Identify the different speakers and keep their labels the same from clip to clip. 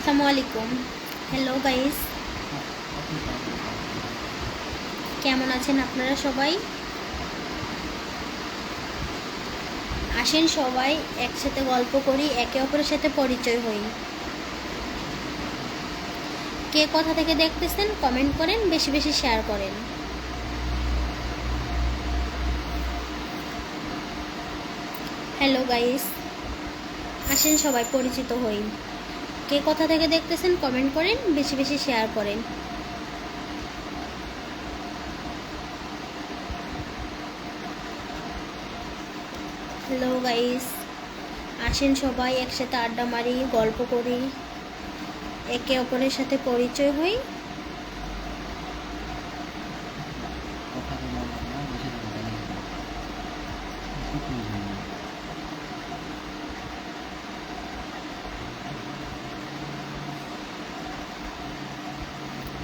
Speaker 1: আসসালামু আলাইকুম। Hello guys, কেমন আছেন আপনারা সবাই? আসেন সবাই একসাথে গল্প করি, একে অপরের সাথে পরিচয় হই। কে কোথা থেকে দেখতেছেন কমেন্ট করেন, বেশি বেশি শেয়ার করেন। হ্যালো গাইস, আসেন সবাই পরিচিত হই। কে কোথা থেকে দেখতেছেন কমেন্ট করেন, বেশি বেশি শেয়ার করেন। হ্যালো গাইস, আসেন সবাই একসাথে আড্ডা মারি, গল্প করি, একে অপরের সাথে পরিচয় হই।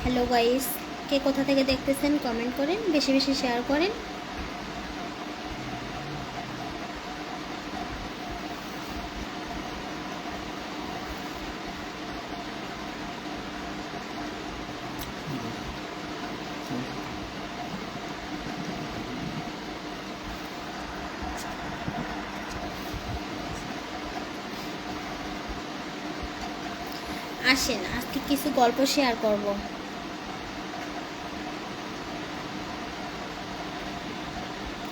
Speaker 1: হ্যালো গাইস, কে কোথা থেকে দেখতেছেন কমেন্ট করেন, বেশি বেশি শেয়ার করেন। আসেন আজকে কিছু গল্প শেয়ার করব।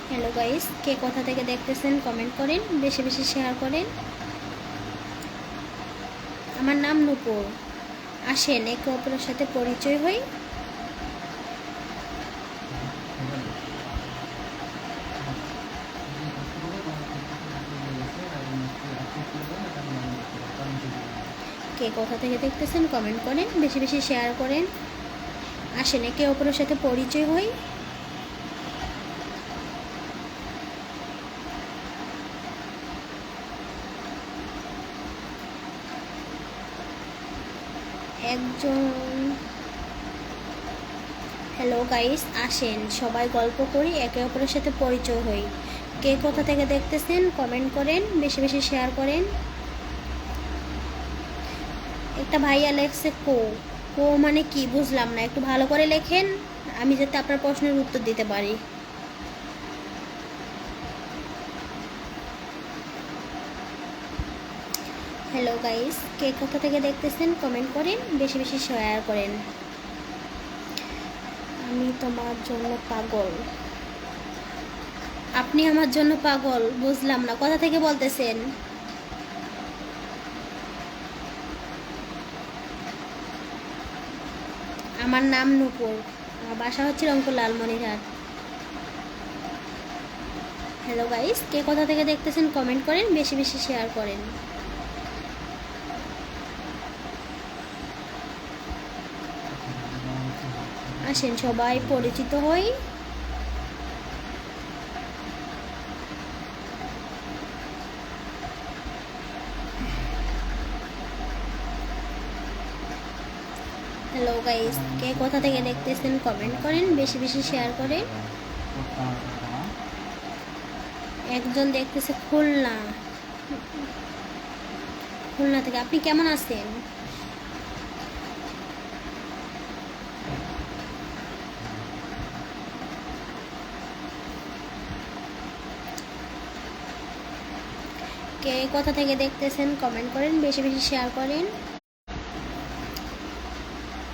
Speaker 1: হ্যালো গাইস, কে কোথা থেকে দেখতেছেন কমেন্ট করেন, বেশি বেশি শেয়ার করেন। আমার নাম নূপুর। আসেন একে অপরের সাথে পরিচয় হই। কে কোথা থেকে দেখতেছেন কমেন্ট করেন, বেশি বেশি শেয়ার করেন। আসেন একে অপরের সাথে পরিচয় হই। একজন হ্যালো গাইস, আসেন সবাই গল্প করি, একে অপরের সাথে পরিচয় হই। কে কোথা থেকে দেখতেছেন কমেন্ট করেন, বেশি বেশি শেয়ার করেন। একটা ভাইয়া লেখছে কো। কো মানে কি বুঝলাম না, একটু ভালো করে লেখেন, আমি যাতে আপনার প্রশ্নের উত্তর দিতে পারি। হ্যালো গাইস, কে কোথা থেকে দেখতেছেন কমেন্ট করেন, বেশি বেশি শেয়ার করেন। আমি তোমার জন্য পাগল। আপনি আমার জন্য পাগল বুঝলাম না, কোথা থেকে বলতেছেন? আমার নাম নূপুর, আমার বাসা হচ্ছে রংপুর লালমনিরহাট। হ্যালো গাইস, কে কোথা থেকে দেখতেছেন কমেন্ট করেন, বেশি বেশি শেয়ার করেন। আসেন সবাই পরিচিত হই। হ্যালো গাইস, কে কোথা থেকে দেখতেছেন কমেন্ট করেন, বেশি বেশি শেয়ার করেন। একজন দেখতেছে খুলনা। খুলনা থেকে আপনি কেমন আছেন? কে কোথা থেকে দেখতেছেন কমেন্ট করেন, বেশি বেশি শেয়ার করেন।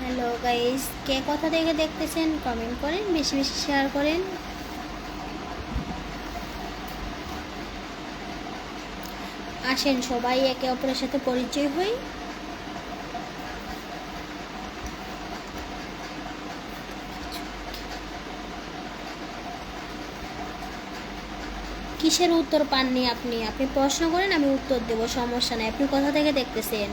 Speaker 1: হ্যালো গাইস, কে কোথা থেকে দেখতেছেন কমেন্ট করেন, বেশি বেশি শেয়ার করেন। আসেন সবাই একে অপরের সাথে পরিচয় হই। কিসের উত্তর পাননি আপনি? আপনি প্রশ্ন করেন, আমি উত্তর দেব, সমস্যা নেই। আপনি কোথা থেকে দেখতেছেন?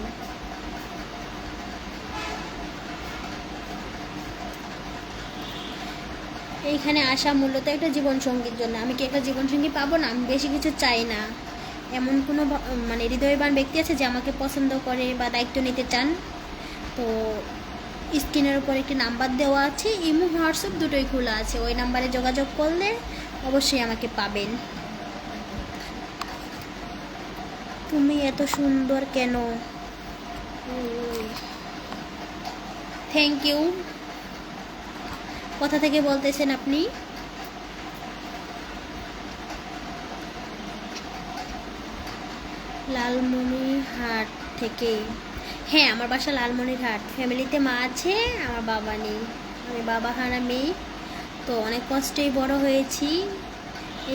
Speaker 1: এইখানে আসা মূলত একটা জীবনসঙ্গীর জন্য। আমি কি একটা জীবনসঙ্গী পাবো না? আমি বেশি কিছু চাই না। এমন কোনো মানে হৃদয়বান ব্যক্তি আছে যে আমাকে পছন্দ করে বা দায়িত্ব নিতে চান? তো স্ক্রিনের উপর একটি নাম্বার দেওয়া আছে, ইমো হোয়াটসঅ্যাপ দুটোই খোলা আছে, ওই নাম্বারে যোগাযোগ করলে অবশ্যই আমাকে পাবেন। তুমি এত সুন্দর কেন? Thank you. কোথা থেকে বলতেছেন আপনি? লালমনিরহাট থেকে। হ্যাঁ, আমার বাসা লালমনিরহাট। ফ্যামিলিতে মা আছে, আমার বাবা নেই। আমি বাবা হারা মেয়ে। তো অনেক কষ্টেই বড় হয়েছি।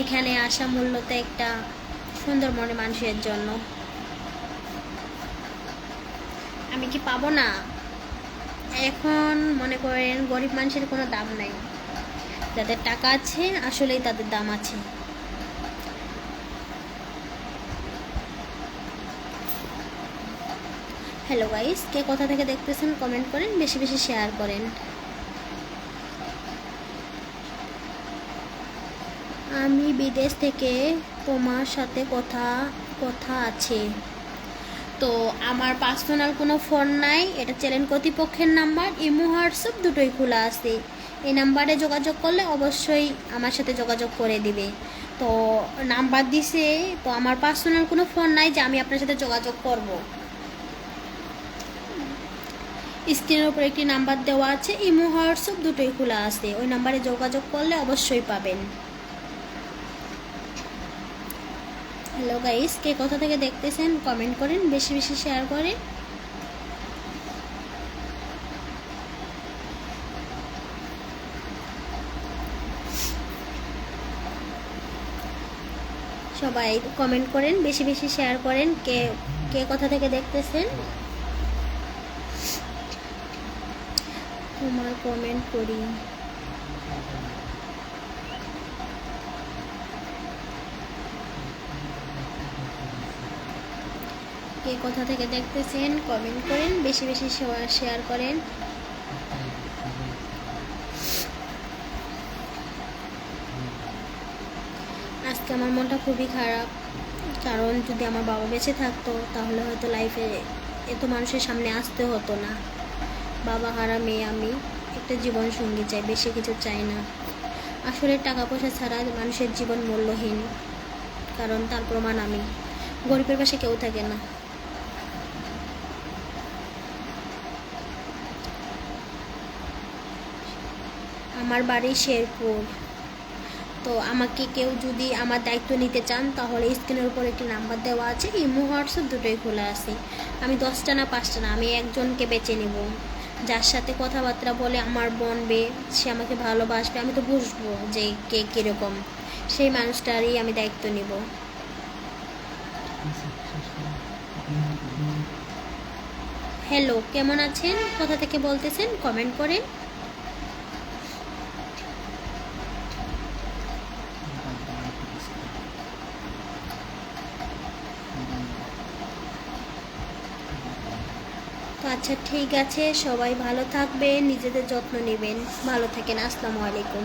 Speaker 1: এখানে আসা মূলত একটা সুন্দর মনে মানুষের জন্য। আমি কি পাবো না? এখন মনে করেন গরিব মানুষের কোনো দাম নাই। যাদের টাকা আছে আসলেই তাদের দাম আছে। হ্যালো গাইস, কে কোথা থেকে দেখতেছেন কমেন্ট করেন, বেশি বেশি শেয়ার করেন। আমি বিদেশ থেকে, তোমার সাথে কথা কথা আছে। তো আমার পার্সোনাল কোনো ফোন নাই, এটা চ্যানেল কর্তৃপক্ষের নাম্বার। ইমো হোয়াটসঅ্যাপ দুটোই খোলা আছে। এই নাম্বারে যোগাযোগ করলে অবশ্যই আমার সাথে যোগাযোগ করে দিবে। তো নাম্বার দিছে, তো আমার পার্সোনাল কোনো ফোন নাই যে আমি আপনার সাথে যোগাযোগ করব। স্ক্রিনের উপর একটি নাম্বার দেওয়া আছে, ইমো হোয়াটসঅ্যাপ দুটোই খোলা আছে। ওই নাম্বারে যোগাযোগ করলে অবশ্যই পাবেন। হ্যালো গাইস, কে কোথা থেকে দেখতেছেন কমেন্ট করেন, বেশি বেশি শেয়ার করেন। সবাই কমেন্ট করেন, বেশি বেশি শেয়ার করেন। কে কে কোথা থেকে দেখতেছেন। তোমার কমেন্ট করি। কে কোথা থেকে দেখতেছেন কমেন্ট করেন, বেশি বেশি শেয়ার করেন। আজকে আমার মনটা খুবই খারাপ, কারণ যদি আমার বাবা বেঁচে থাকতো তাহলে হয়তো লাইফে এত মানুষের সামনে আসতে হতো না। বাবা হারা মেয়ে আমি, একটা জীবন সঙ্গী চাই, বেশি কিছু চাই না। আসলে টাকা পয়সা ছাড়া মানুষের জীবন মূল্যহীন, কারণ তার প্রমাণ আমি। গরিবের পাশে কেউ থাকে না। আমার বাড়ি শেরপুর। তো আমাকে কেউ যদি আমার দায়িত্ব নিতে চান তাহলে স্ক্রিনের উপর একটি নাম্বার দেওয়া আছে, ইমো হোয়াটসঅ্যাপ দুটোই খোলা আছে। আমি 10টা না 5টা না, আমি একজনকে বেছে নেব, যার সাথে কথাবার্তা বলে আমার বনবে, সে আমাকে ভালোবাসবে। আমি তো বুঝবো যে কে কীরকম, সেই মানুষটারই আমি দায়িত্ব নেব। হ্যালো, কেমন আছেন? কোথা থেকে বলতেছেন কমেন্ট করেন। তো আচ্ছা, ঠিক আছে, সবাই ভালো থাকবেন, নিজেদের যত্ন নেবেন। ভালো থাকেন। আসসালামু আলাইকুম।